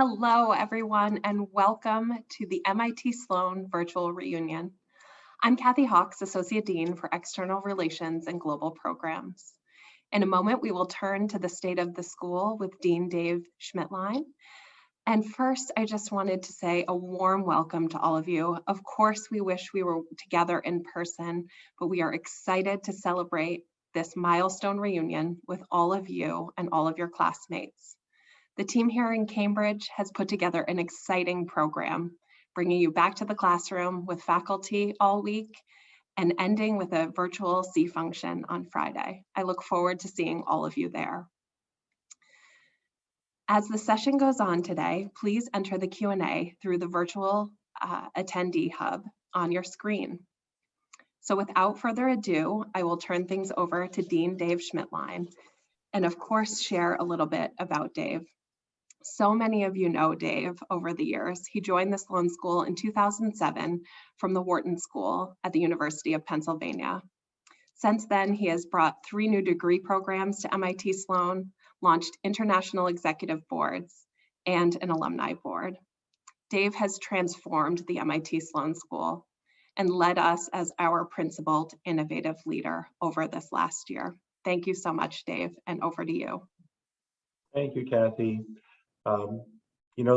Hello, everyone, and welcome to the MIT Sloan virtual reunion. I'm Kathy Hawks, Associate Dean for External Relations and Global Programs. In a moment, we will turn to the state of the school with Dean Dave Schmittlein. And first, I just wanted to say a warm welcome to all of you. Of course, we wish we were together in person, but we are excited to celebrate this milestone reunion with all of you and all of your classmates. The team here in Cambridge has put together an exciting program, bringing you back to the classroom with faculty all week and ending with a virtual C function on Friday. I look forward to seeing all of you there. As the session goes on today, please enter the Q&A through the virtual attendee hub on your screen. So without further ado, I will turn things over to Dean Dave Schmittlein and of course share a little bit about Dave. So many of you know Dave over the years. He joined the Sloan School in 2007 from the Wharton School at the University of Pennsylvania. Since then, he has brought 3 new degree programs to MIT Sloan, launched international executive boards, and an alumni board. Dave has transformed the MIT Sloan School and led us as our principled, innovative leader over this last year. Thank you so much, Dave, and over to you. Thank you, Kathy.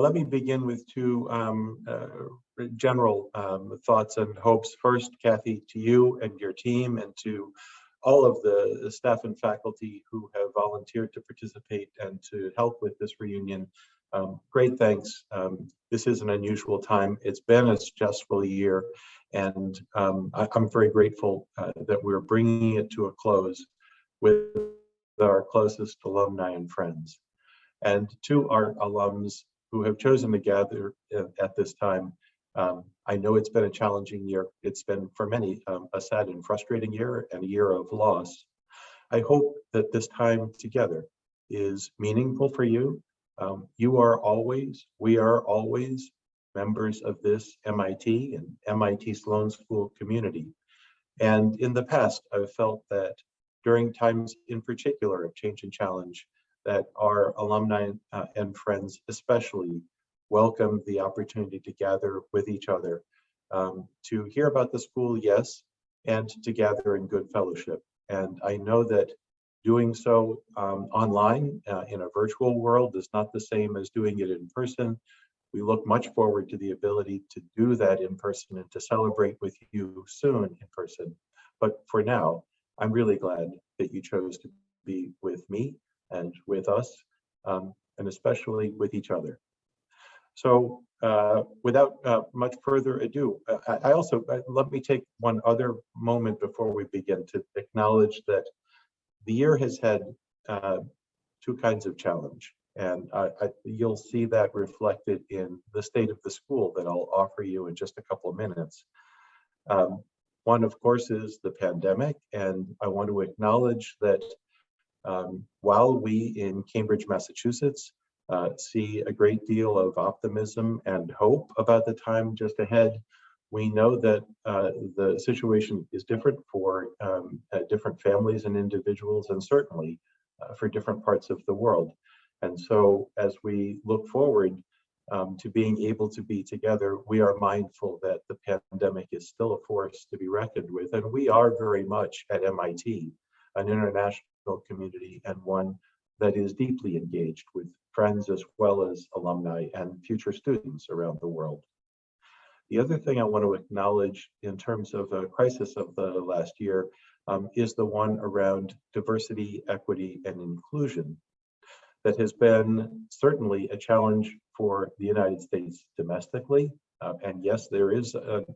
Let me begin with 2 general thoughts and hopes. First, Kathy, to you and your team and to all of the staff and faculty who have volunteered to participate and to help with this reunion. Great thanks. This is an unusual time. It's been a stressful year, and I'm very grateful that we're bringing it to a close with our closest alumni and friends. And to our alums who have chosen to gather at this time, I know it's been a challenging year. It's been, for many, a sad and frustrating year and a year of loss. I hope that this time together is meaningful for you. We are always members of this MIT and MIT Sloan School community. And in the past, I've felt that during times in particular of change and challenge, that our alumni and friends especially welcome the opportunity to gather with each other, to hear about the school, yes, and to gather in good fellowship. And I know that doing so online in a virtual world is not the same as doing it in person. We look much forward to the ability to do that in person and to celebrate with you soon in person. But for now, I'm really glad that you chose to be with me and with us, and especially with each other. So without much further ado, let me take one other moment before we begin to acknowledge that the year has had 2 kinds of challenge, and you'll see that reflected in the state of the school that I'll offer you in just a couple of minutes. One, of course, is the pandemic, and I want to acknowledge that while we in Cambridge, Massachusetts, see a great deal of optimism and hope about the time just ahead, we know that the situation is different for different families and individuals, and certainly for different parts of the world. And so as we look forward to being able to be together, we are mindful that the pandemic is still a force to be reckoned with, and we are very much at MIT an international community, and one that is deeply engaged with friends as well as alumni and future students around the world. The other thing I want to acknowledge in terms of a crisis of the last year is the one around diversity, equity, and inclusion that has been certainly a challenge for the United States domestically. And yes, there is an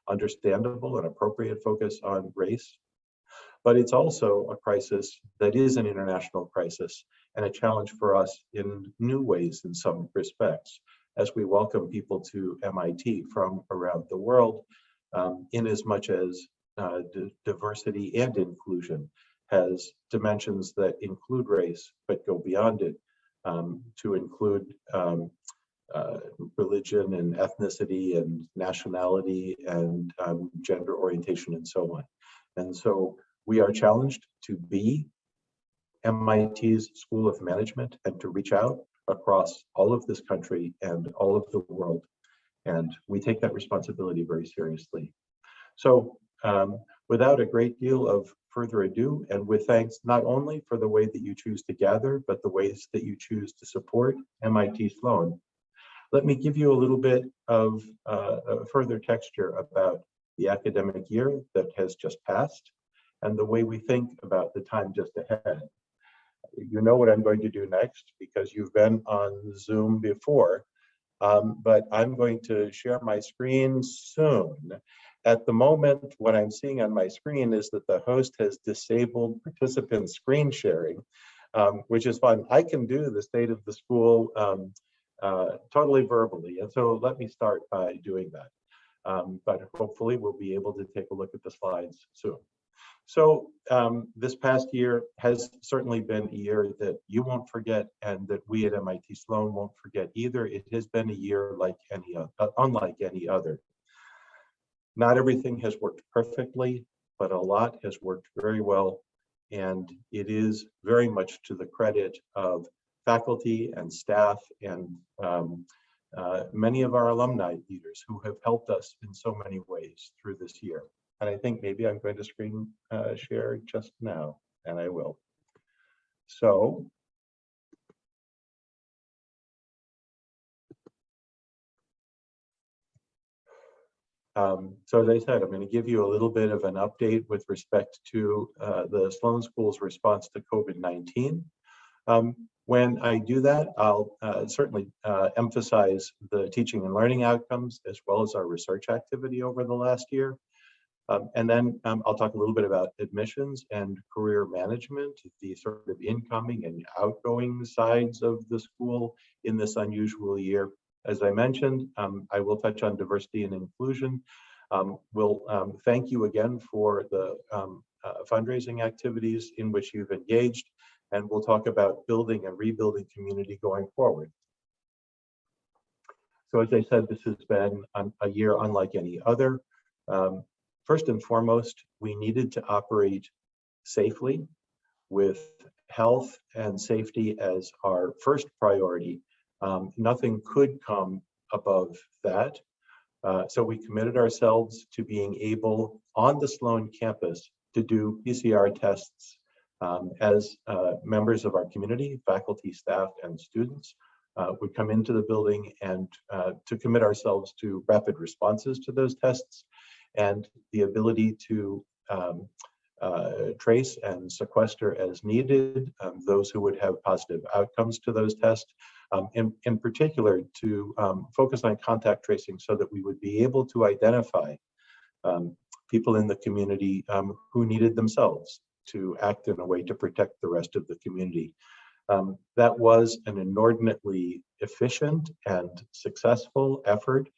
understandable and appropriate focus on race, but it's also a crisis that is an international crisis and a challenge for us in new ways in some respects, as we welcome people to MIT from around the world, in as much as diversity and inclusion has dimensions that include race, but go beyond it to include religion and ethnicity and nationality and gender orientation and so on. And so we are challenged to be MIT's School of Management and to reach out across all of this country and all of the world. And we take that responsibility very seriously. So without a great deal of further ado, and with thanks not only for the way that you choose to gather, but the ways that you choose to support MIT Sloan, let me give you a little bit of further texture about the academic year that has just passed and the way we think about the time just ahead. You know what I'm going to do next because you've been on Zoom before, but I'm going to share my screen soon. At the moment, what I'm seeing on my screen is that the host has disabled participant screen sharing, which is fun. I can do the state of the school totally verbally, and so let me start by doing that. But hopefully we'll be able to take a look at the slides soon. So this past year has certainly been a year that you won't forget and that we at MIT Sloan won't forget either. It has been a year like any unlike any other. Not everything has worked perfectly, but a lot has worked very well. And it is very much to the credit of faculty and staff and many of our alumni leaders who have helped us in so many ways through this year. And I think maybe I'm going to screen share just now, and I will. So, as I said, I'm going to give you a little bit of an update with respect to the Sloan School's response to COVID-19. When I do that, I'll certainly emphasize the teaching and learning outcomes as well as our research activity over the last year. And then I'll talk a little bit about admissions and career management, the sort of incoming and outgoing sides of the school in this unusual year. As I mentioned, I will touch on diversity and inclusion. We'll thank you again for the fundraising activities in which you've engaged, and we'll talk about building and rebuilding community going forward. So as I said, this has been a year unlike any other. First and foremost, we needed to operate safely with health and safety as our first priority. Nothing could come above that. So we committed ourselves to being able on the Sloan campus to do PCR tests as members of our community, faculty, staff, and students would come into the building, and to commit ourselves to rapid responses to those tests and the ability to trace and sequester as needed those who would have positive outcomes to those tests. In particular, to focus on contact tracing so that we would be able to identify people in the community who needed themselves to act in a way to protect the rest of the community. That was an inordinately efficient and successful effort.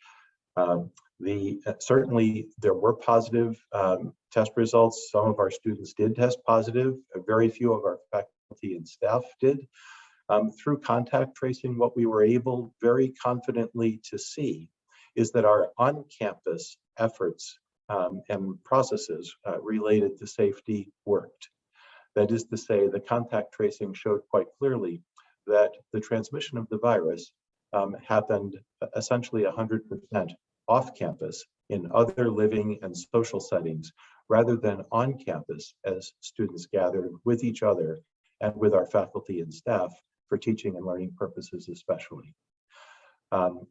Certainly there were positive test results. Some of our students did test positive. Very few of our faculty and staff did. Through contact tracing, what we were able very confidently to see is that our on-campus efforts and processes related to safety worked. That is to say, the contact tracing showed quite clearly that the transmission of the virus happened essentially 100% off campus in other living and social settings rather than on campus as students gathered with each other and with our faculty and staff for teaching and learning purposes especially.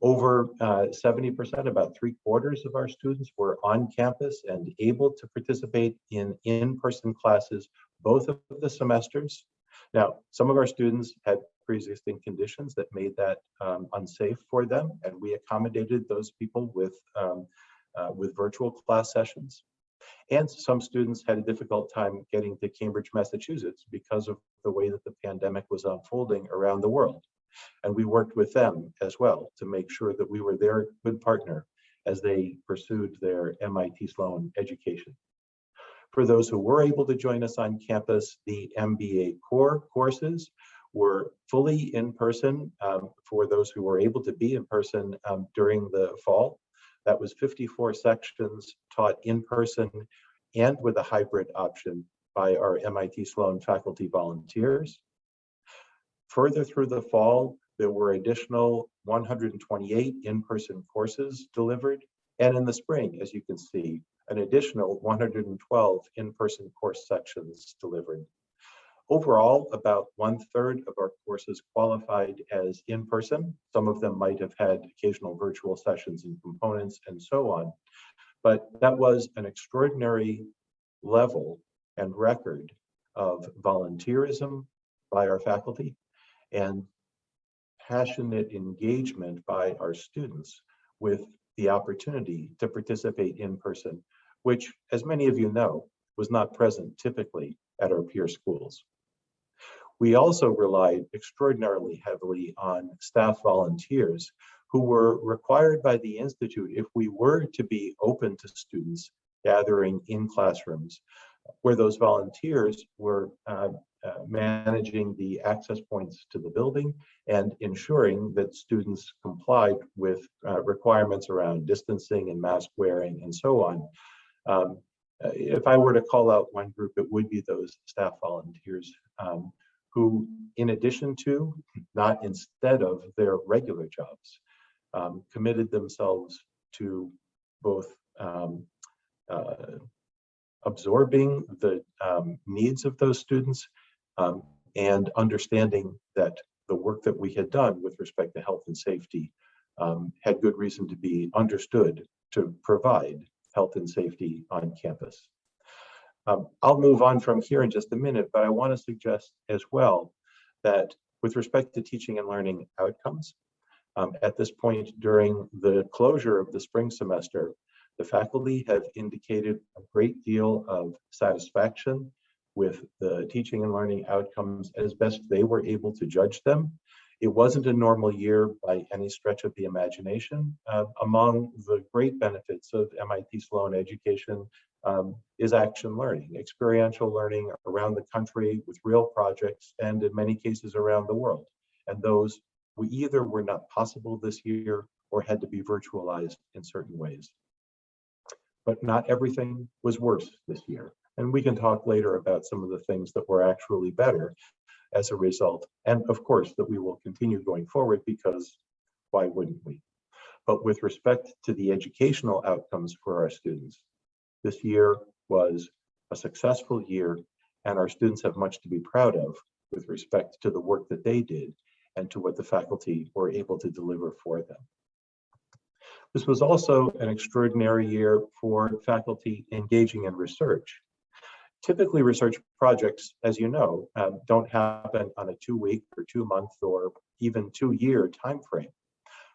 Over 70%, about 3/4 of our students were on campus and able to participate in in-person classes both of the semesters. Now, some of our students had pre-existing conditions that made that unsafe for them, and we accommodated those people with virtual class sessions. And some students had a difficult time getting to Cambridge, Massachusetts because of the way that the pandemic was unfolding around the world. And we worked with them as well to make sure that we were their good partner as they pursued their MIT Sloan education. For those who were able to join us on campus, the MBA core courses were fully in person for those who were able to be in person during the fall. That was 54 sections taught in person and with a hybrid option by our MIT Sloan faculty volunteers. Further through the fall, There were additional 128 in-person courses delivered, and in the spring, as you can see, an additional 112 in-person course sections delivered. Overall, about 1/3 of our courses qualified as in-person. Some of them might have had occasional virtual sessions and components and so on, but that was an extraordinary level and record of volunteerism by our faculty and passionate engagement by our students with the opportunity to participate in person, which, as many of you know, was not present typically at our peer schools. We also relied extraordinarily heavily on staff volunteers who were required by the Institute, if we were to be open to students gathering in classrooms, where those volunteers were managing the access points to the building and ensuring that students complied with requirements around distancing and mask wearing and so on. If I were to call out one group, it would be those staff volunteers who, in addition to, not instead of their regular jobs, committed themselves to both absorbing the needs of those students and understanding that the work that we had done with respect to health and safety had good reason to be understood to provide health and safety on campus. I'll move on from here in just a minute, but I want to suggest as well that with respect to teaching and learning outcomes, at this point during the closure of the spring semester, the faculty have indicated a great deal of satisfaction with the teaching and learning outcomes as best they were able to judge them. It wasn't a normal year by any stretch of the imagination. Among the great benefits of MIT Sloan education is action learning, experiential learning around the country with real projects and in many cases around the world. And those either were not possible this year or had to be virtualized in certain ways. But not everything was worse this year. And we can talk later about some of the things that were actually better as a result. And of course, that we will continue going forward, because why wouldn't we? But with respect to the educational outcomes for our students, this year was a successful year, and our students have much to be proud of with respect to the work that they did and to what the faculty were able to deliver for them. This was also an extraordinary year for faculty engaging in research. Typically, research projects, as you know, don't happen on a 2-week or 2-month or even 2-year timeframe.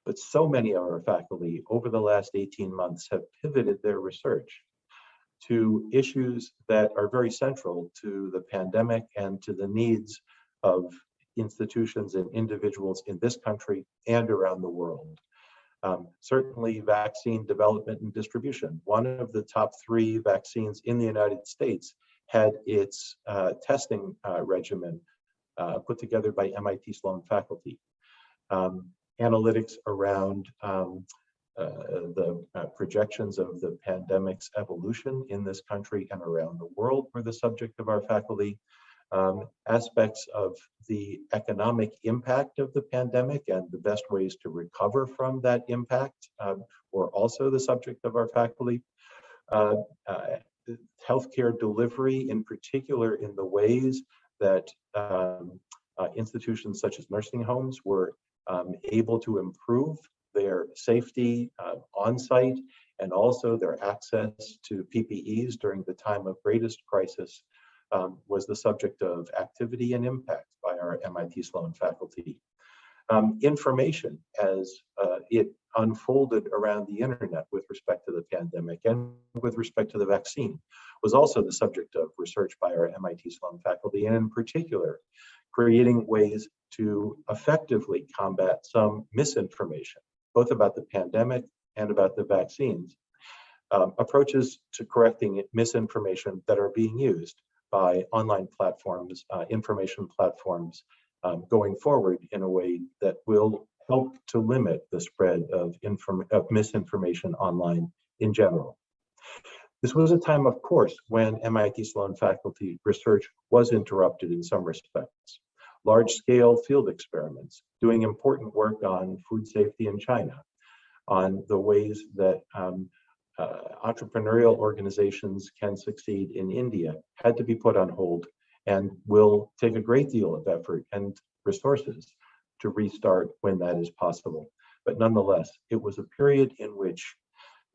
But so many of our faculty over the last 18 months have pivoted their research to issues that are very central to the pandemic and to the needs of institutions and individuals in this country and around the world. Certainly vaccine development and distribution. One of the top 3 vaccines in the United States had its testing regimen put together by MIT Sloan faculty. Analytics around the projections of the pandemic's evolution in this country and around the world were the subject of our faculty. Aspects of the economic impact of the pandemic and the best ways to recover from that impact were also the subject of our faculty. Healthcare delivery, in particular in the ways that institutions such as nursing homes were able to improve their safety on-site and also their access to PPEs during the time of greatest crisis, was the subject of activity and impact by our MIT Sloan faculty. Information as it unfolded around the internet with respect to the pandemic and with respect to the vaccine was also the subject of research by our MIT Sloan faculty, and in particular, creating ways to effectively combat some misinformation, both about the pandemic and about the vaccines. Approaches to correcting misinformation that are being used by online platforms, information platforms, going forward in a way that will help to limit the spread of misinformation online in general. This was a time, of course, when MIT Sloan faculty research was interrupted in some respects, large-scale field experiments, doing important work on food safety in China, on the ways that entrepreneurial organizations can succeed in India, had to be put on hold and will take a great deal of effort and resources to restart when that is possible. But nonetheless, it was a period in which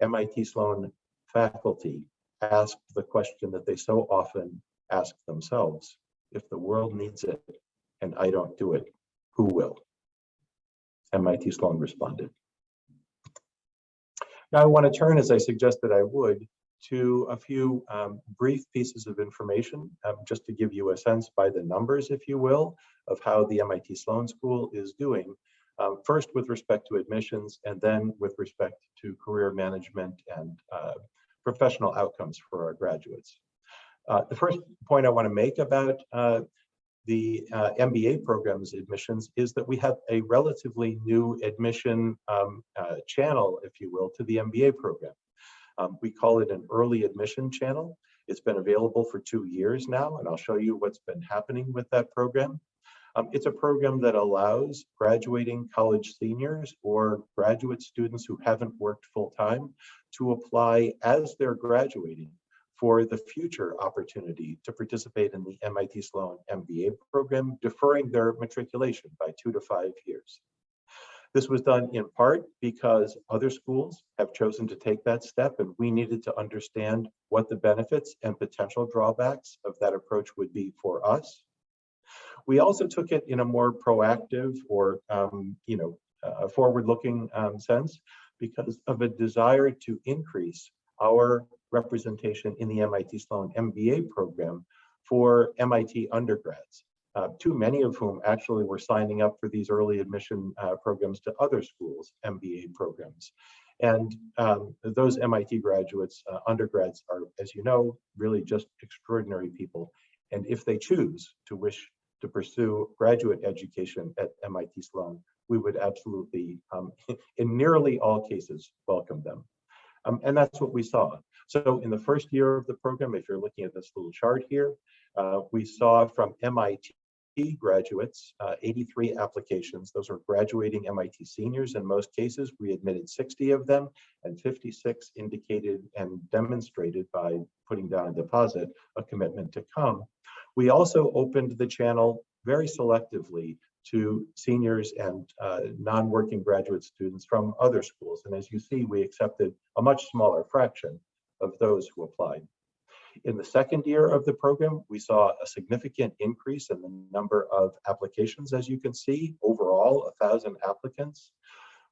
MIT Sloan faculty asked the question that they so often ask themselves: if the world needs it and I don't do it, who will? MIT Sloan responded. Now I want to turn, as I suggested I would, to a few brief pieces of information, just to give you a sense by the numbers, if you will, of how the MIT Sloan School is doing, first with respect to admissions, and then with respect to career management and professional outcomes for our graduates. The first point I want to make about the MBA program's admissions is that we have a relatively new admission channel, if you will, to the MBA program. We call it an early admission channel. It's been available for 2 years now, and I'll show you what's been happening with that program. It's a program that allows graduating college seniors or graduate students who haven't worked full-time to apply as they're graduating for the future opportunity to participate in the MIT Sloan MBA program, deferring their matriculation by 2 to 5 years. This was done in part because other schools have chosen to take that step, and we needed to understand what the benefits and potential drawbacks of that approach would be for us. We also took it in a more proactive or forward-looking sense because of a desire to increase our representation in the MIT Sloan MBA program for MIT undergrads, too many of whom actually were signing up for these early admission programs to other schools' MBA programs. And those MIT graduates, undergrads, are, as you know, really just extraordinary people. And if they choose to wish to pursue graduate education at MIT Sloan, we would absolutely, in nearly all cases, welcome them. And that's what we saw. So in the first year of the program, if you're looking at this little chart here, we saw from MIT graduates, 83 applications. Those are graduating MIT seniors in most cases. We admitted 60 of them, and 56 indicated and demonstrated by putting down a deposit a commitment to come. We also opened the channel very selectively to seniors and non-working graduate students from other schools. And as you see, we accepted a much smaller fraction of those who applied. In the second year of the program, we saw a significant increase in the number of applications, as you can see, overall 1,000 applicants.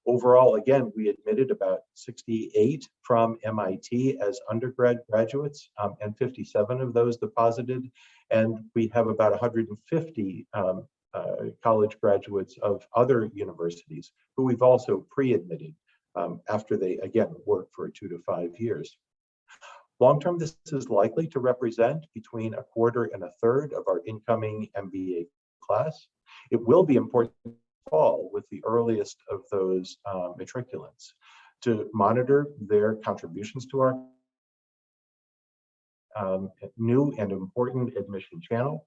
Overall, again, we admitted about 68 from MIT as undergrad graduates, and 57 of those deposited. And we have about 150 college graduates of other universities who we've also pre-admitted after they, again, work for 2 to 5 years. Long-term, this is likely to represent between a quarter and a third of our incoming MBA class. It will be important to fall with the earliest of those matriculants to monitor their contributions to our new and important admission channel.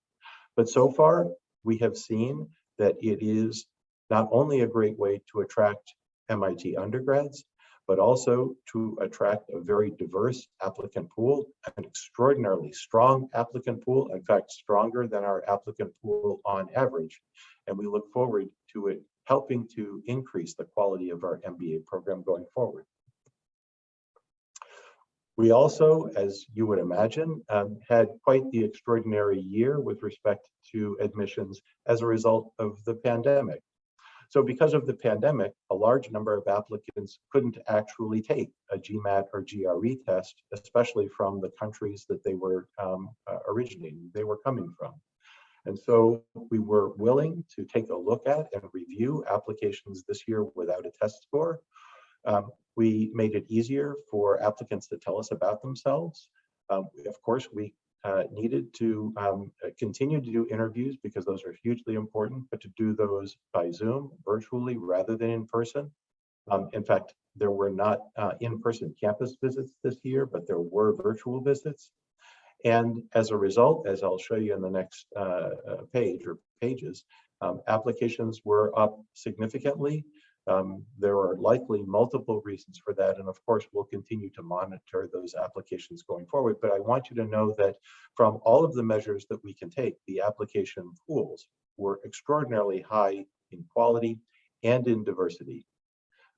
But so far, we have seen that it is not only a great way to attract MIT undergrads, but also to attract a very diverse applicant pool, an extraordinarily strong applicant pool, in fact, stronger than our applicant pool on average. And we look forward to it helping to increase the quality of our MBA program going forward. We also, as you would imagine, had quite the extraordinary year with respect to admissions as a result of the pandemic. So because of the pandemic, a large number of applicants couldn't actually take a GMAT or GRE test, especially from the countries that they were they were coming from. And so we were willing to take a look at and review applications this year without a test score. We made it easier for applicants to tell us about themselves. Of course, we needed to continue to do interviews because those are hugely important, but to do those by Zoom, virtually, rather than in person. In fact, there were not in-person campus visits this year, but there were virtual visits. And as a result, as I'll show you in the next page or pages, applications were up significantly. There are likely multiple reasons for that. And of course, we'll continue to monitor those applications going forward. But I want you to know that from all of the measures that we can take, the application pools were extraordinarily high in quality and in diversity.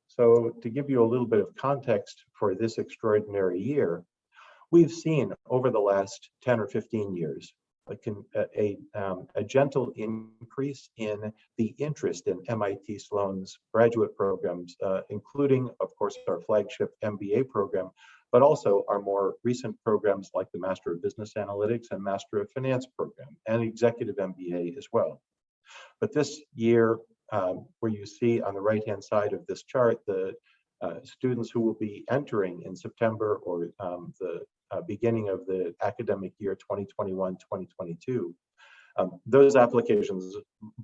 So to give you a little bit of context for this extraordinary year, we've seen over the last 10 or 15 years a gentle increase in the interest in MIT Sloan's graduate programs, including, of course, our flagship MBA program, but also our more recent programs like the Master of Business Analytics and Master of Finance program, and Executive MBA as well. But this year, where you see on the right-hand side of this chart, the students who will be entering in September or the beginning of the academic year 2021-2022, those applications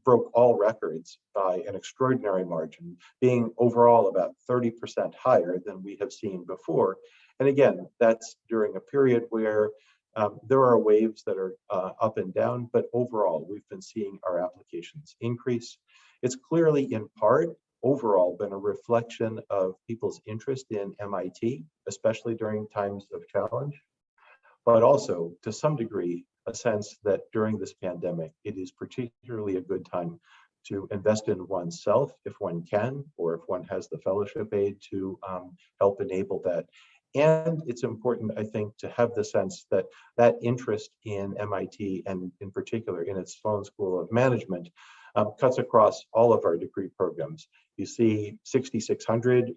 broke all records by an extraordinary margin, being overall about 30% higher than we have seen before. And again, that's during a period where there are waves that are up and down, but overall, we've been seeing our applications increase. It's clearly in part overall been a reflection of people's interest in MIT, especially during times of challenge, but also to some degree, a sense that during this pandemic, it is particularly a good time to invest in oneself if one can, or if one has the fellowship aid to help enable that. And it's important, I think, to have the sense that that interest in MIT, and in particular in its Sloan School of Management, cuts across all of our degree programs. You see 6,600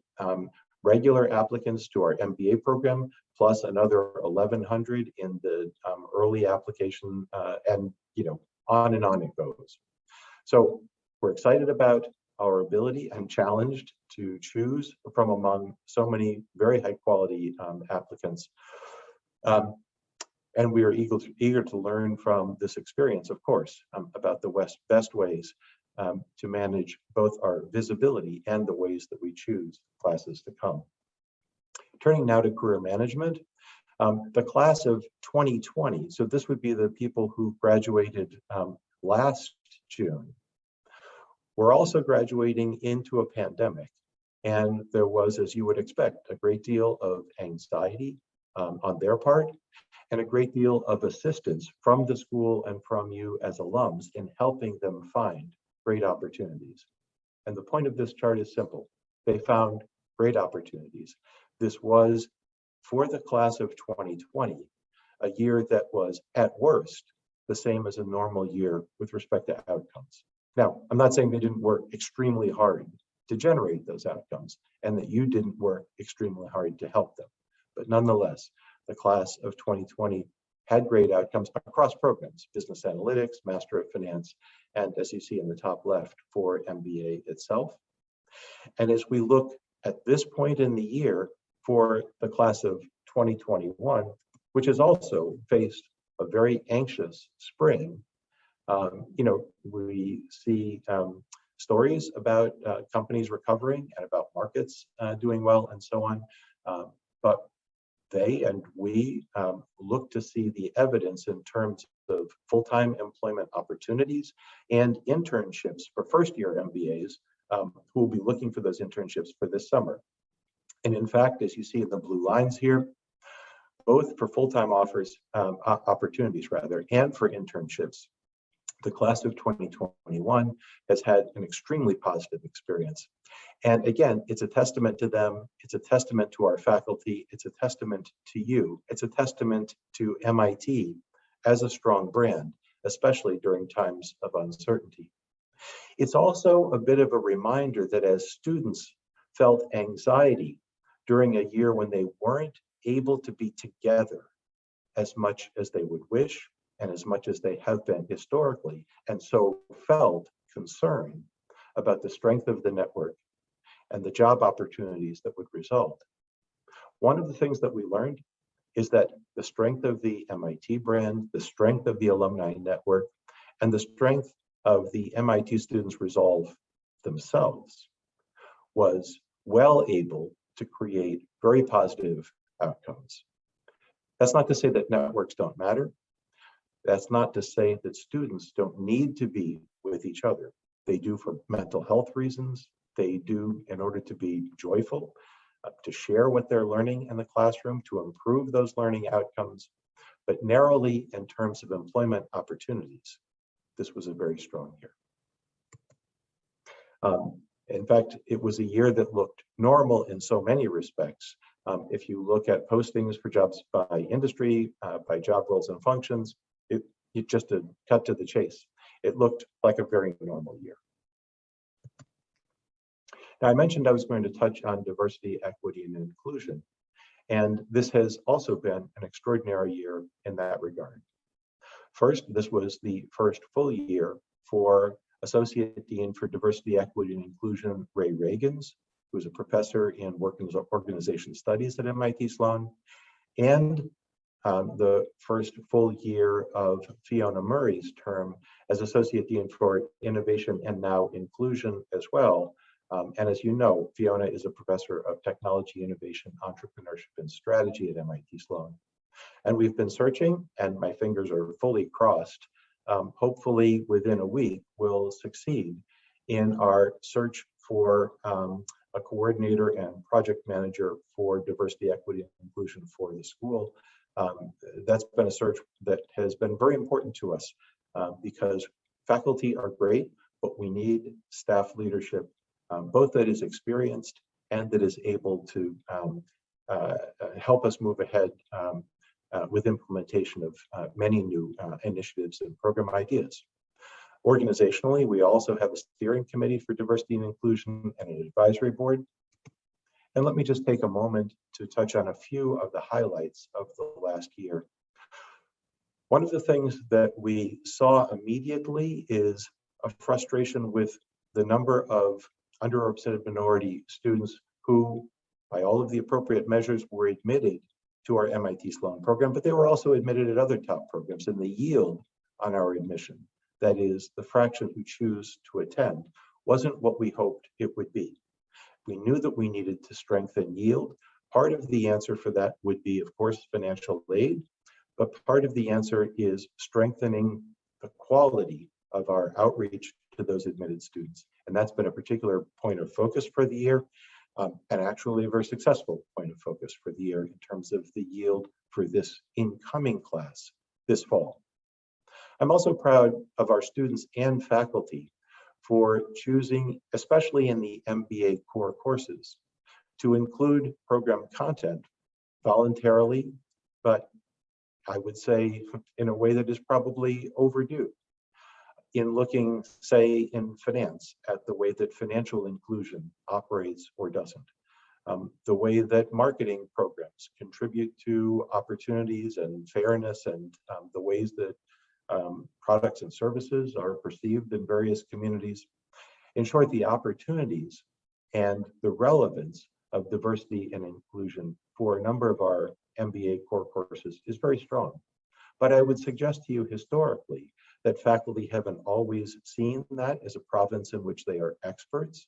regular applicants to our MBA program, plus another 1,100 in the early application, and on and on it goes. So we're excited about our ability and challenged to choose from among so many very high quality applicants. And we are eager to learn from this experience, of course, about the best ways to manage both our visibility and the ways that we choose classes to come. Turning now to career management, the class of 2020, so this would be the people who graduated last June, we're also graduating into a pandemic. And there was, as you would expect, a great deal of anxiety on their part, and a great deal of assistance from the school and from you as alums in helping them find great opportunities. And the point of this chart is simple. They found great opportunities. This was, for the class of 2020, a year that was, at worst, the same as a normal year with respect to outcomes. Now, I'm not saying they didn't work extremely hard to generate those outcomes, and that you didn't work extremely hard to help them. But nonetheless, the class of 2020 had great outcomes across programs, Business Analytics, Master of Finance, and as you see in the top left, for MBA itself. And as we look at this point in the year for the class of 2021, which has also faced a very anxious spring, we see stories about companies recovering and about markets doing well and so on. But they and we look to see the evidence in terms of full-time employment opportunities and internships for first-year MBAs who will be looking for those internships for this summer. And in fact, as you see in the blue lines here, both for full-time opportunities and for internships, the class of 2021 has had an extremely positive experience. And again, it's a testament to them, it's a testament to our faculty, it's a testament to you, it's a testament to MIT as a strong brand, especially during times of uncertainty. It's also a bit of a reminder that as students felt anxiety during a year when they weren't able to be together as much as they would wish, and as much as they have been historically, and so felt concern about the strength of the network and the job opportunities that would result. One of the things that we learned is that the strength of the MIT brand, the strength of the alumni network, and the strength of the MIT students' resolve themselves was well able to create very positive outcomes. That's not to say that networks don't matter. That's not to say that students don't need to be with each other. They do for mental health reasons. They do in order to be joyful, to share what they're learning in the classroom, to improve those learning outcomes, but narrowly in terms of employment opportunities. This was a very strong year. In fact, it was a year that looked normal in so many respects. If you look at postings for jobs by industry, by job roles and functions, it just to cut to the chase, it looked like a very normal year. Now, I mentioned I was going to touch on diversity, equity, and inclusion, and this has also been an extraordinary year in that regard. First, this was the first full year for Associate Dean for Diversity, Equity, and Inclusion, Ray Reagans, who's a professor in organization studies at MIT Sloan, and the first full year of Fiona Murray's term as Associate Dean for Innovation and now Inclusion as well. And as you know, Fiona is a professor of technology, innovation, entrepreneurship, and strategy at MIT Sloan. And we've been searching, and my fingers are fully crossed. Hopefully within a week, we'll succeed in our search for a coordinator and project manager for diversity, equity, and inclusion for the school. That's been a search that has been very important to us because faculty are great, but we need staff leadership, both that is experienced and that is able to help us move ahead with implementation of many new initiatives and program ideas. Organizationally, we also have a steering committee for diversity and inclusion and an advisory board. And let me just take a moment to touch on a few of the highlights of the last year. One of the things that we saw immediately is a frustration with the number of underrepresented minority students who, by all of the appropriate measures, were admitted to our MIT Sloan program, but they were also admitted at other top programs, and the yield on our admission, that is, the fraction who choose to attend, wasn't what we hoped it would be. We knew that we needed to strengthen yield. Part of the answer for that would be, of course, financial aid, but part of the answer is strengthening the quality of our outreach to those admitted students. And that's been a particular point of focus for the year, and actually a very successful point of focus for the year in terms of the yield for this incoming class this fall. I'm also proud of our students and faculty for choosing, especially in the MBA core courses, to include program content voluntarily, but I would say in a way that is probably overdue. In looking, say, in finance at the way that financial inclusion operates or doesn't, the way that marketing programs contribute to opportunities and fairness, and the ways that products and services are perceived in various communities. In short, the opportunities and the relevance of diversity and inclusion for a number of our MBA core courses is very strong. But I would suggest to you historically that faculty haven't always seen that as a province in which they are experts.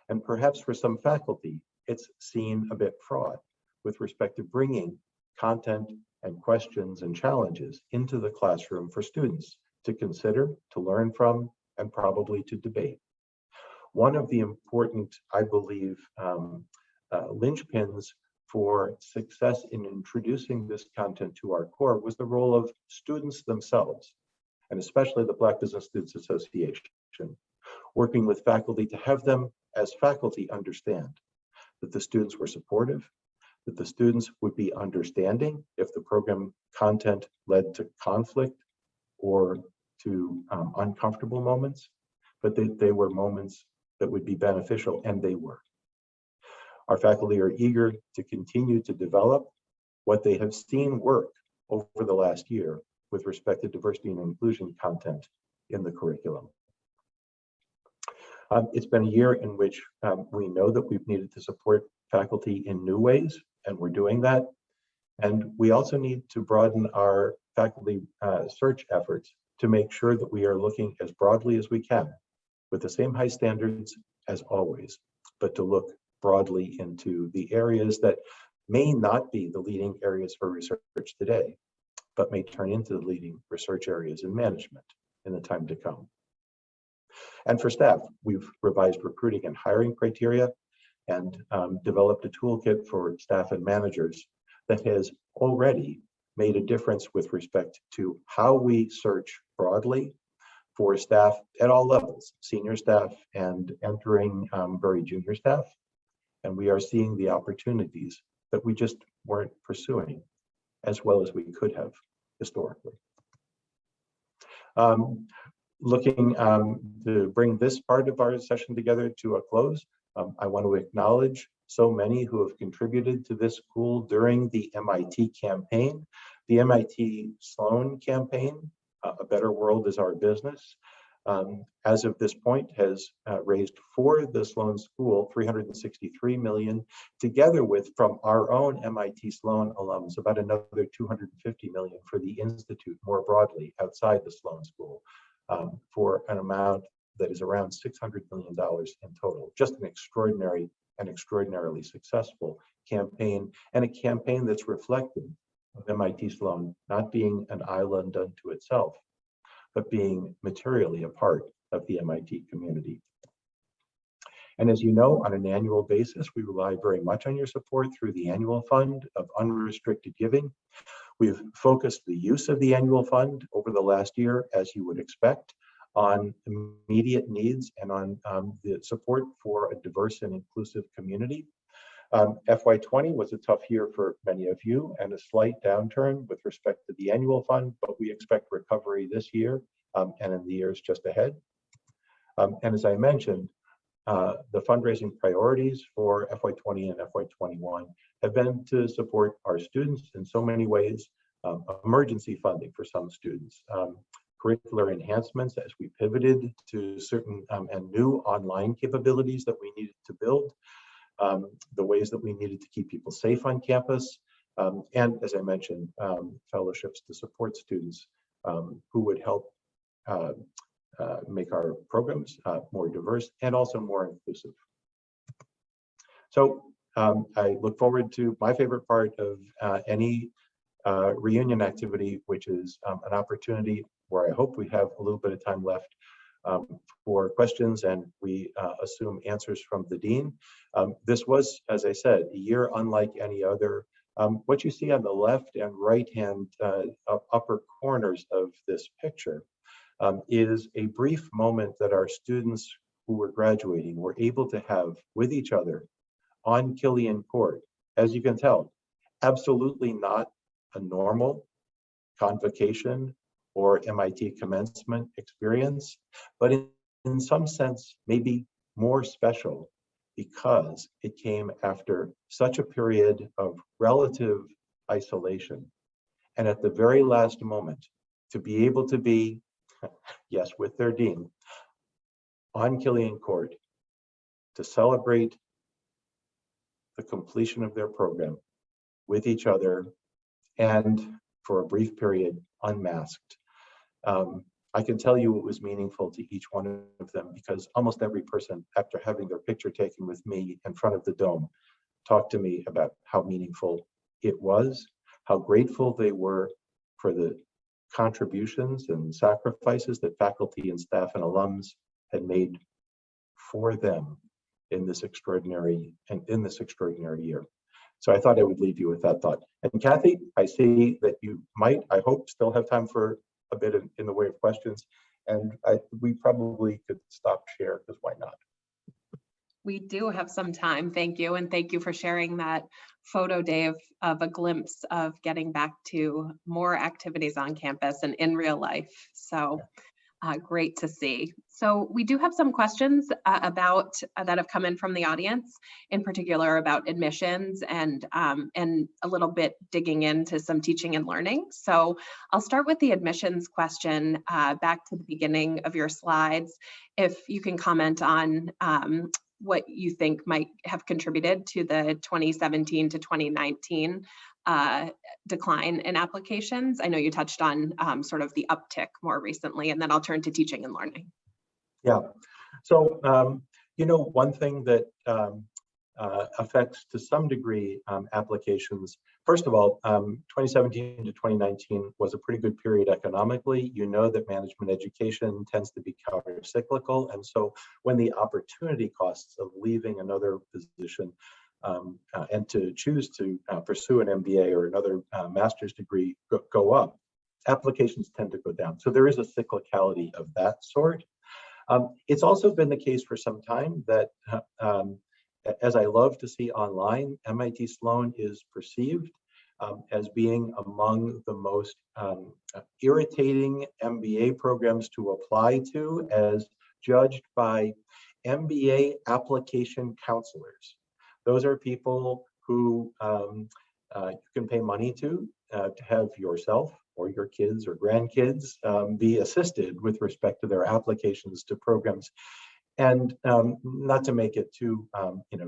And perhaps for some faculty, it's seen a bit fraught with respect to bringing content and questions and challenges into the classroom for students to consider, to learn from, and probably to debate. One of the important, I believe, linchpins for success in introducing this content to our core was the role of students themselves, and especially the Black Business Students Association, working with faculty to have them as faculty understand that the students were supportive, that the students would be understanding if the program content led to conflict or to uncomfortable moments, but that they were moments that would be beneficial, and they were. Our faculty are eager to continue to develop what they have seen work over the last year with respect to diversity and inclusion content in the curriculum. It's been a year in which we know that we've needed to support faculty in new ways, and we're doing that. And we also need to broaden our faculty search efforts to make sure that we are looking as broadly as we can with the same high standards as always, but to look broadly into the areas that may not be the leading areas for research today, but may turn into the leading research areas in management in the time to come. And for staff, we've revised recruiting and hiring criteria and developed a toolkit for staff and managers that has already made a difference with respect to how we search broadly for staff at all levels, senior staff and entering very junior staff. And we are seeing the opportunities that we just weren't pursuing as well as we could have historically. Looking to bring this part of our session together to a close, I want to acknowledge so many who have contributed to this school during the MIT campaign. The MIT Sloan campaign, A Better World is Our Business, as of this point has raised for the Sloan School $363 million, together with, from our own MIT Sloan alums, about another $250 million for the Institute more broadly outside the Sloan School, for an amount that is around $600 million in total. Just an extraordinary and extraordinarily successful campaign, and a campaign that's reflective of MIT Sloan not being an island unto itself, but being materially a part of the MIT community. And as you know, on an annual basis, we rely very much on your support through the annual fund of unrestricted giving. We've focused the use of the annual fund over the last year, as you would expect, on immediate needs and on the support for a diverse and inclusive community. FY20 was a tough year for many of you and a slight downturn with respect to the annual fund, but we expect recovery this year and in the years just ahead. And as I mentioned, the fundraising priorities for FY20 and FY21 have been to support our students in so many ways, emergency funding for some students, curricular enhancements as we pivoted to certain and new online capabilities that we needed to build, the ways that we needed to keep people safe on campus, and as I mentioned, fellowships to support students who would help make our programs more diverse and also more inclusive. So I look forward to my favorite part of any reunion activity, which is an opportunity where I hope we have a little bit of time left for questions, and we assume answers from the Dean. This was, as I said, a year unlike any other. What you see on the left and right-hand upper corners of this picture is a brief moment that our students who were graduating were able to have with each other on Killian Court. As you can tell, absolutely not a normal convocation or MIT commencement experience, but in some sense, maybe more special because it came after such a period of relative isolation. And at the very last moment, to be able to be, yes, with their dean, on Killian Court to celebrate the completion of their program with each other and for a brief period unmasked. I can tell you it was meaningful to each one of them because almost every person, after having their picture taken with me in front of the dome, talked to me about how meaningful it was, how grateful they were for the contributions and sacrifices that faculty and staff and alums had made for them in this extraordinary year. So I thought I would leave you with that thought. And Kathy, I see that you might, I hope, still have time for a bit in the way of questions. And we probably could stop share, because why not? We do have some time, thank you. And thank you for sharing that photo, Dave, of a glimpse of getting back to more activities on campus and in real life. So great to see. So we do have some questions about that have come in from the audience, in particular about admissions and a little bit digging into some teaching and learning. So I'll start with the admissions question back to the beginning of your slides. If you can comment on what you think might have contributed to the 2017 to 2019 decline in applications. I know you touched on sort of the uptick more recently, and then I'll turn to teaching and learning. Yeah, so you know, one thing that affects to some degree applications. First of all, 2017 to 2019 was a pretty good period economically. You know that management education tends to be counter-cyclical, and so when the opportunity costs of leaving another position and to choose to pursue an MBA or another master's degree go up, applications tend to go down. So there is a cyclicality of that sort. It's also been the case for some time that, as I love to see online, MIT Sloan is perceived as being among the most irritating MBA programs to apply to, as judged by MBA application counselors. Those are people who you can pay money to have yourself or your kids or grandkids be assisted with respect to their applications to programs. And not to make it too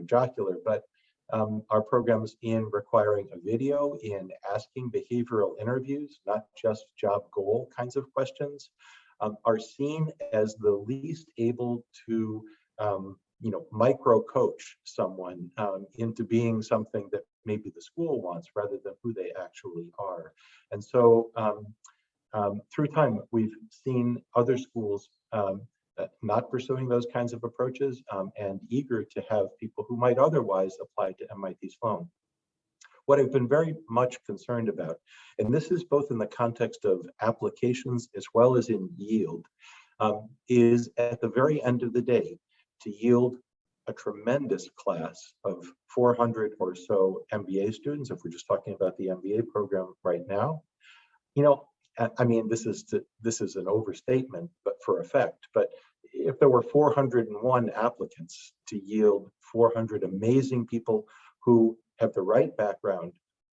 jocular, but our programs in requiring a video, in asking behavioral interviews, not just job goal kinds of questions, are seen as the least able to micro coach someone into being something that maybe the school wants rather than who they actually are. And so through time, we've seen other schools not pursuing those kinds of approaches and eager to have people who might otherwise apply to MIT Sloan. What I've been very much concerned about, and this is both in the context of applications as well as in yield, is at the very end of the day, to yield a tremendous class of 400 or so MBA students, if we're just talking about the MBA program right now. I mean, this is an overstatement, but for effect. But if there were 401 applicants to yield 400 amazing people who have the right background,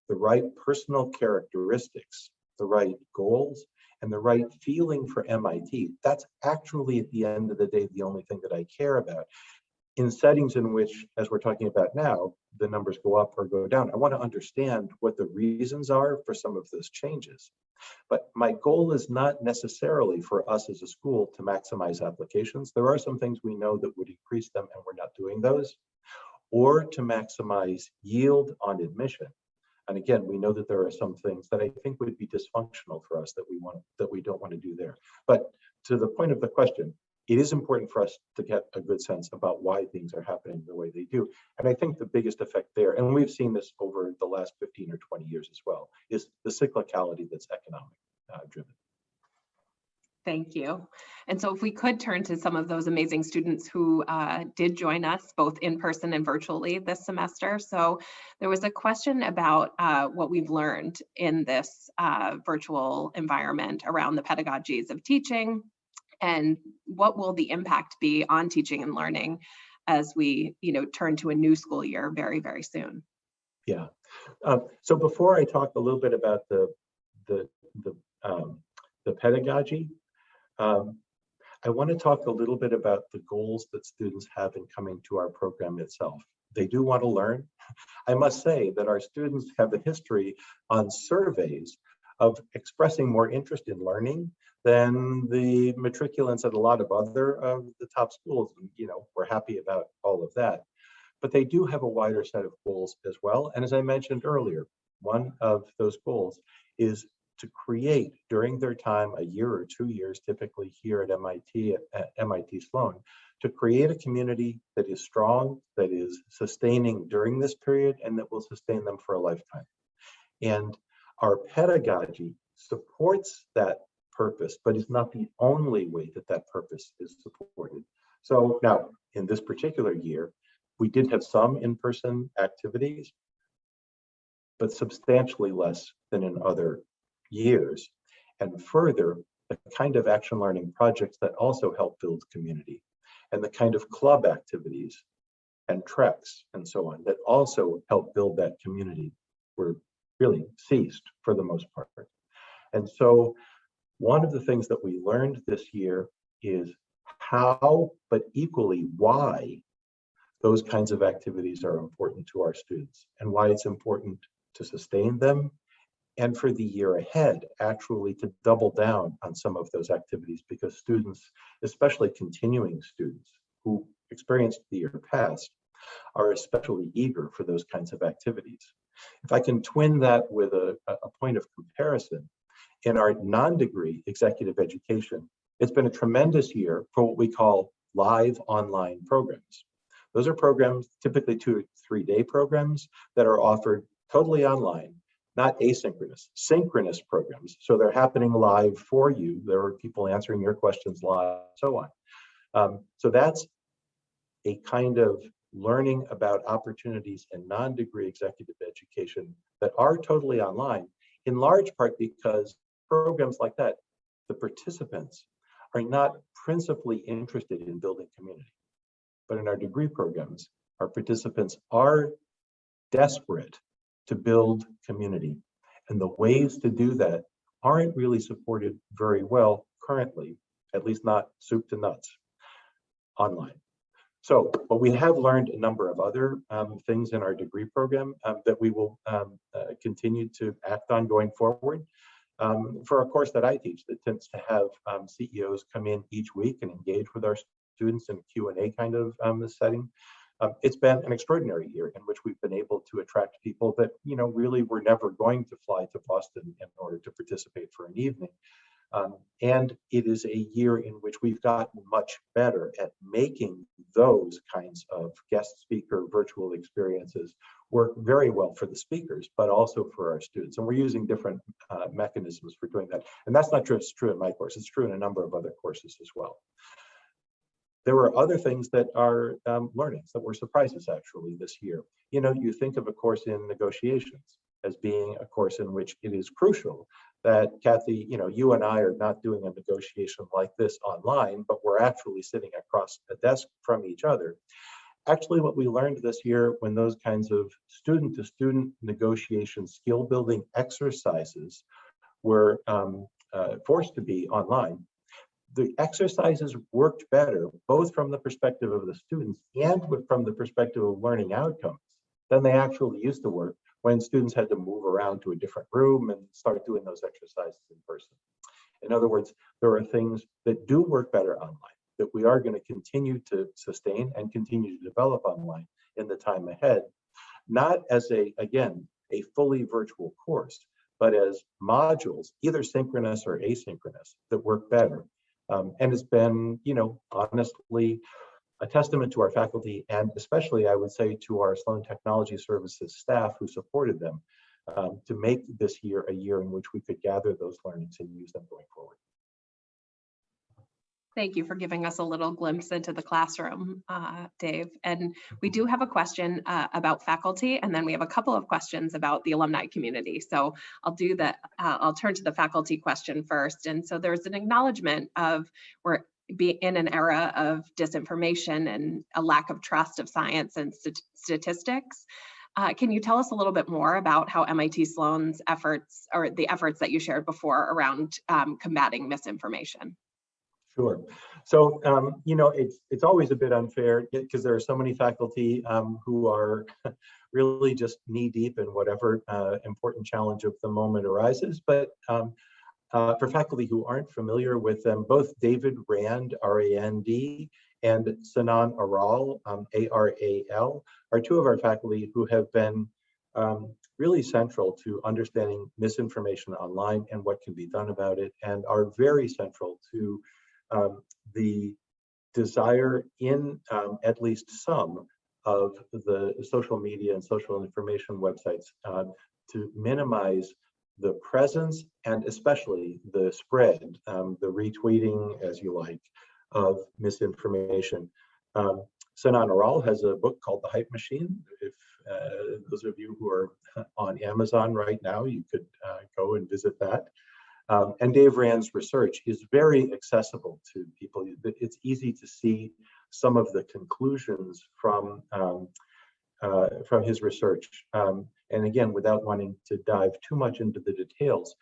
the right personal characteristics, the right goals, and the right feeling for MIT, that's actually at the end of the day the only thing that I care about. In settings in which, as we're talking about now, the numbers go up or go down, I want to understand what the reasons are for some of those changes. But my goal is not necessarily for us as a school to maximize applications. There are some things we know that would increase them, and we're not doing those, or to maximize yield on admission. And again, we know that there are some things that I think would be dysfunctional for us that we don't want to do there. But to the point of the question, it is important for us to get a good sense about why things are happening the way they do. And I think the biggest effect there, and we've seen this over the last 15 or 20 years as well, is the cyclicality that's economic driven. Thank you. And so if we could turn to some of those amazing students who did join us both in person and virtually this semester. So there was a question about what we've learned in this virtual environment around the pedagogies of teaching, and what will the impact be on teaching and learning as we turn to a new school year very, very soon. Yeah. So before I talk a little bit about the pedagogy, I want to talk a little bit about the goals that students have in coming to our program itself. They do want to learn. I must say that our students have a history on surveys of expressing more interest in learning than the matriculants at a lot of other of the top schools. We're happy about all of that. But they do have a wider set of goals as well. And as I mentioned earlier, one of those goals is to create, during their time, a year or 2 years, typically here at MIT Sloan, to create a community that is strong, that is sustaining during this period, and that will sustain them for a lifetime. And our pedagogy supports that purpose, but is not the only way that that purpose is supported. So now, in this particular year, we did have some in-person activities, but substantially less than in other years. And further, the kind of action learning projects that also help build community, and the kind of club activities and treks and so on that also help build that community were really ceased for the most part. And so one of the things that we learned this year is how, but equally why, those kinds of activities are important to our students, and why it's important to sustain them, and for the year ahead, actually to double down on some of those activities, because students, especially continuing students who experienced the year past, are especially eager for those kinds of activities. If I can twin that with a point of comparison, in our non-degree executive education, it's been a tremendous year for what we call live online programs. Those are programs, typically 2 or 3 day programs that are offered totally online, not asynchronous, synchronous programs. So they're happening live for you. There are people answering your questions live, so on. So that's a kind of learning about opportunities in non-degree executive education that are totally online, in large part because programs like that, the participants are not principally interested in building community. But in our degree programs, our participants are desperate to build community. And the ways to do that aren't really supported very well currently, at least not soup to nuts, online. So, but we have learned a number of other things in our degree program that we will continue to act on going forward. For a course that I teach that tends to have CEOs come in each week and engage with our students in a Q&A kind of setting. It's been an extraordinary year in which we've been able to attract people that really were never going to fly to Boston in order to participate for an evening. And it is a year in which we've gotten much better at making those kinds of guest speaker virtual experiences work very well for the speakers, but also for our students. And we're using different mechanisms for doing that. And that's not just true in my course, it's true in a number of other courses as well. There were other things that are learnings that were surprises actually this year. You think of a course in negotiations as being a course in which it is crucial that, Kathy, you and I are not doing a negotiation like this online, but we're actually sitting across a desk from each other. Actually, what we learned this year when those kinds of student-to-student negotiation skill-building exercises were forced to be online, the exercises worked better, both from the perspective of the students and from the perspective of learning outcomes, than they actually used to work when students had to move around to a different room and start doing those exercises in person. In other words, there are things that do work better online that we are going to continue to sustain and continue to develop online in the time ahead, not as a fully virtual course, but as modules, either synchronous or asynchronous, that work better. And it's been, honestly, a testament to our faculty and especially, I would say, to our Sloan Technology Services staff who supported them to make this year a year in which we could gather those learnings and use them going forward. Thank you for giving us a little glimpse into the classroom, Dave. And we do have a question about faculty, and then we have a couple of questions about the alumni community. So I'll do that. I'll turn to the faculty question first. And so there's an acknowledgement of we're in an era of disinformation and a lack of trust of science and statistics. Can you tell us a little bit more about how MIT Sloan's efforts, or the efforts that you shared before around combating misinformation? Sure. So, it's always a bit unfair because there are so many faculty who are really just knee deep in whatever important challenge of the moment arises. But for faculty who aren't familiar with them, both David Rand, R-A-N-D, and Sinan Aral, A-R-A-L, are two of our faculty who have been really central to understanding misinformation online and what can be done about it, and are very central to the desire in at least some of the social media and social information websites to minimize the presence and especially the spread, the retweeting, as you like, of misinformation. Sinan Aral has a book called The Hype Machine. If those of you who are on Amazon right now, you could go and visit that. And Dave Rand's research is very accessible to people. It's easy to see some of the conclusions from his research. And again, without wanting to dive too much into the details,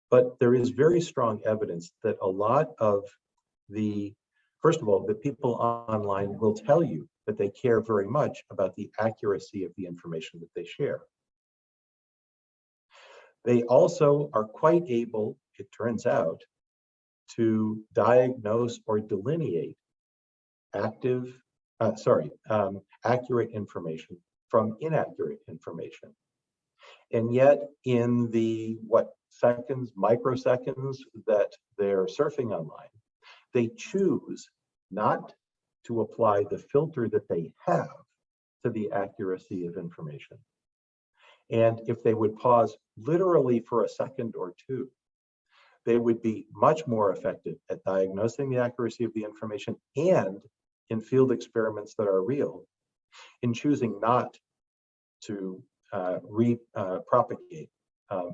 but there is very strong evidence that a lot of first of all, the people online will tell you that they care very much about the accuracy of the information that they share. They also are quite able, it turns out, to diagnose or delineate active accurate information from inaccurate information. And yet in the microseconds that they're surfing online, they choose not to apply the filter that they have to the accuracy of information. And if they would pause literally for a second or two, they would be much more effective at diagnosing the accuracy of the information and in field experiments that are real, in choosing not to propagate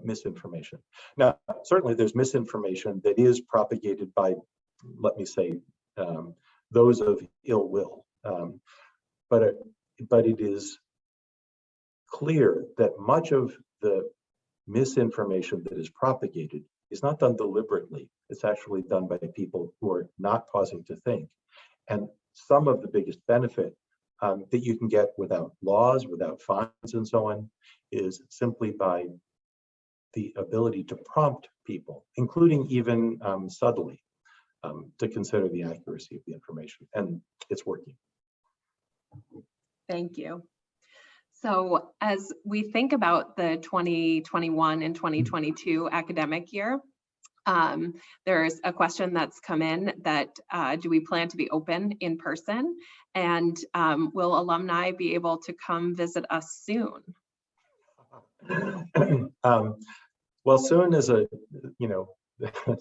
misinformation. Now, certainly there's misinformation that is propagated by, let me say, those of ill will. But it is clear that much of the misinformation that is propagated is not done deliberately. It's actually done by people who are not pausing to think. And some of the biggest benefit that you can get without laws, without fines and so on, is simply by the ability to prompt people, including even subtly, to consider the accuracy of the information. And it's working. Thank you. So as we think about the 2021 and 2022 academic year, there's a question that's come in that do we plan to be open in person, and will alumni be able to come visit us soon? Well, soon is a,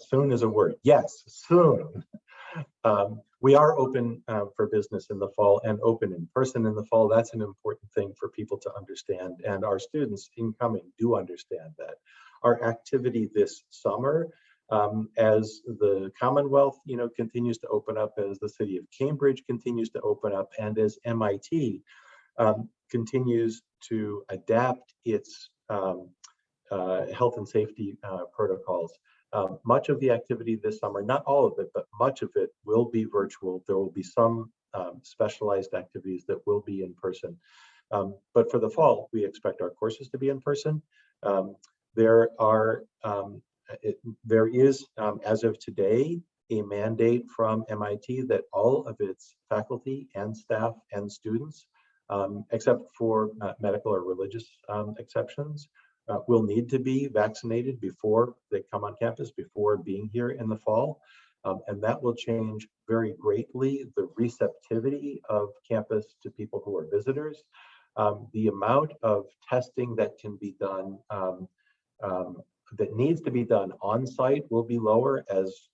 soon is a word. Yes, soon. We are open for business in the fall and open in person in the fall. That's an important thing for people to understand, and our students incoming do understand that. Our activity this summer, as the Commonwealth, continues to open up, as the city of Cambridge continues to open up, and as MIT continues to adapt its health and safety protocols. Much of the activity this summer, not all of it, but much of it will be virtual. There will be some specialized activities that will be in person. But for the fall, we expect our courses to be in person. There is, as of today, a mandate from MIT that all of its faculty and staff and students, except for medical or religious exceptions, will need to be vaccinated before they come on campus, before being here in the fall. And that will change very greatly the receptivity of campus to people who are visitors. The amount of testing that can be done, that needs to be done on site, will be lower as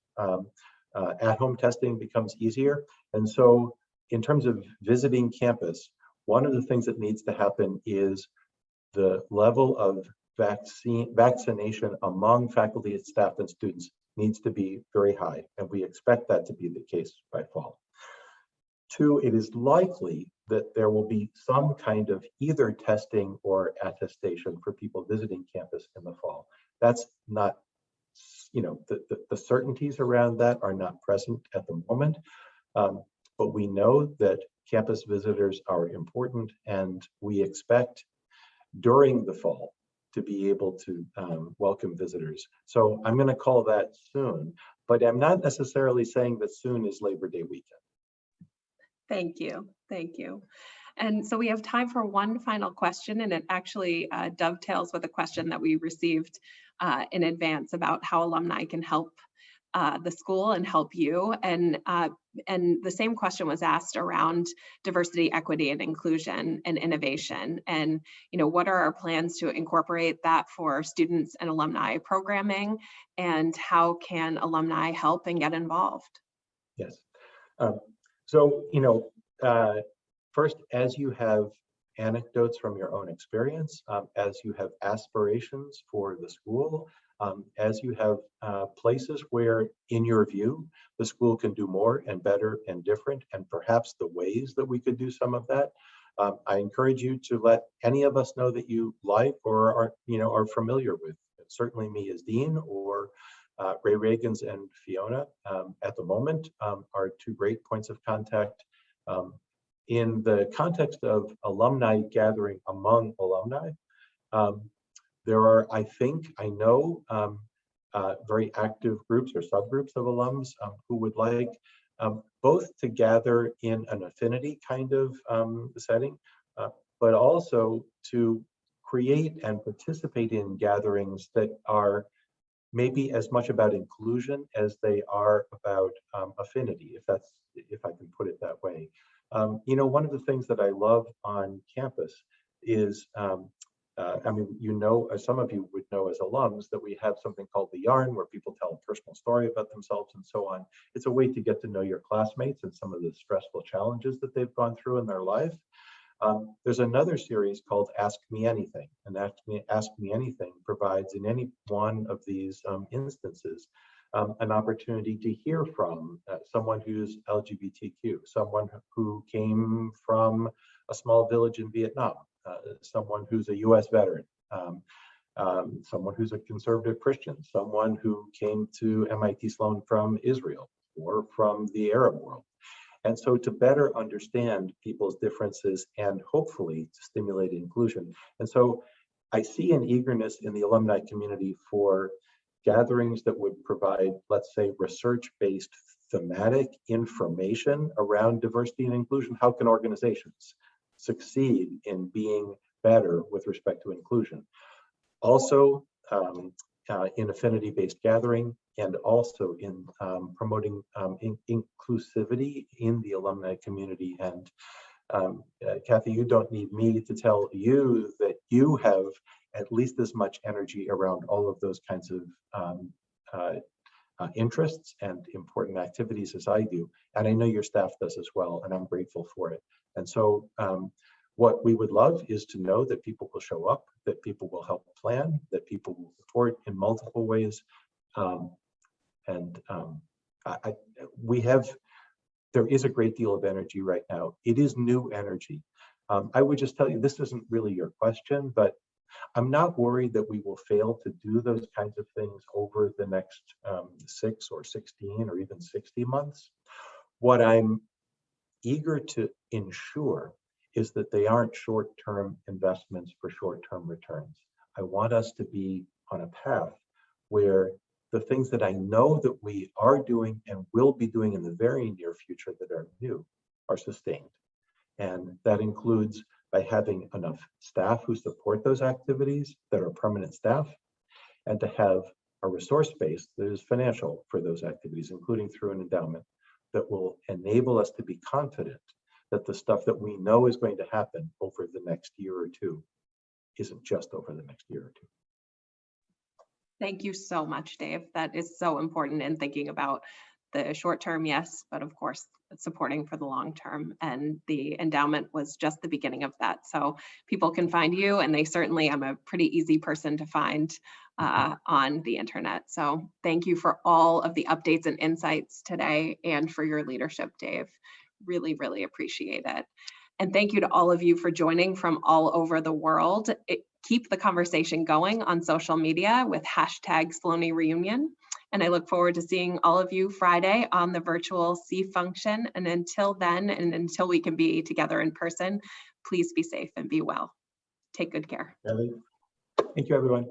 at-home testing becomes easier. And so in terms of visiting campus, one of the things that needs to happen is the level of vaccination among faculty, staff, and students needs to be very high, and we expect that to be the case by fall. Two, it is likely that there will be some kind of either testing or attestation for people visiting campus in the fall. That's not, the certainties around that are not present at the moment, but we know that campus visitors are important, and we expect during the fall to be able to welcome visitors. So I'm going to call that soon, but I'm not necessarily saying that soon is Labor Day weekend. Thank you. Thank you. And so we have time for one final question, and it actually dovetails with a question that we received in advance about how alumni can help the school and help you. And the same question was asked around diversity, equity, and inclusion and innovation. And what are our plans to incorporate that for students and alumni programming, and how can alumni help and get involved? Yes. First, as you have anecdotes from your own experience, as you have aspirations for the school, as you have places where, in your view, the school can do more and better and different, and perhaps the ways that we could do some of that, I encourage you to let any of us know that you like or are familiar with. Certainly me as dean, or Ray Reagans and Fiona at the moment are two great points of contact. In the context of alumni gathering among alumni, there are, I know, very active groups or subgroups of alums who would like both to gather in an affinity kind of setting, but also to create and participate in gatherings that are maybe as much about inclusion as they are about affinity, if I can put it that way. You know, one of the things that I love on campus is, I mean, you know, as some of you would know as alums, that we have something called the Yarn, where people tell a personal story about themselves and so on. It's a way to get to know your classmates and some of the stressful challenges that they've gone through in their life. There's another series called Ask Me Anything, and Ask Me Anything provides in any one of these instances an opportunity to hear from someone who's LGBTQ, someone who came from a small village in Vietnam, someone who's a US veteran, someone who's a conservative Christian, someone who came to MIT Sloan from Israel or from the Arab world. And so to better understand people's differences and hopefully to stimulate inclusion. And so I see an eagerness in the alumni community for gatherings that would provide, let's say, research-based thematic information around diversity and inclusion. How can organizations succeed in being better with respect to inclusion? Also, in affinity-based gathering, and also in promoting inclusivity in the alumni community. And Kathy, you don't need me to tell you that you have at least as much energy around all of those kinds of interests and important activities as I do. And I know your staff does as well, and I'm grateful for it. And so what we would love is to know that people will show up, that people will help plan, that people will support in multiple ways. There is a great deal of energy right now. It is new energy. I would just tell you, this isn't really your question, but I'm not worried that we will fail to do those kinds of things over the next 6 or 16 or even 60 months. What I'm eager to ensure is that they aren't short-term investments for short-term returns. I want us to be on a path where the things that I know that we are doing and will be doing in the very near future that are new are sustained. And that includes by having enough staff who support those activities that are permanent staff, and to have a resource base that is financial for those activities, including through an endowment that will enable us to be confident that the stuff that we know is going to happen over the next year or two isn't just over the next year or two. Thank you so much, Dave. That is so important in thinking about the short term, yes, but of course, supporting for the long term. And the endowment was just the beginning of that. So people can find you, and they certainly, I'm a pretty easy person to find on the internet. So thank you for all of the updates and insights today, and for your leadership, Dave. Really, really appreciate it. And thank you to all of you for joining from all over the world. Keep the conversation going on social media with #SloaneyReunion. And I look forward to seeing all of you Friday on the virtual C function. And until then, and until we can be together in person, please be safe and be well. Take good care. Thank you, everyone.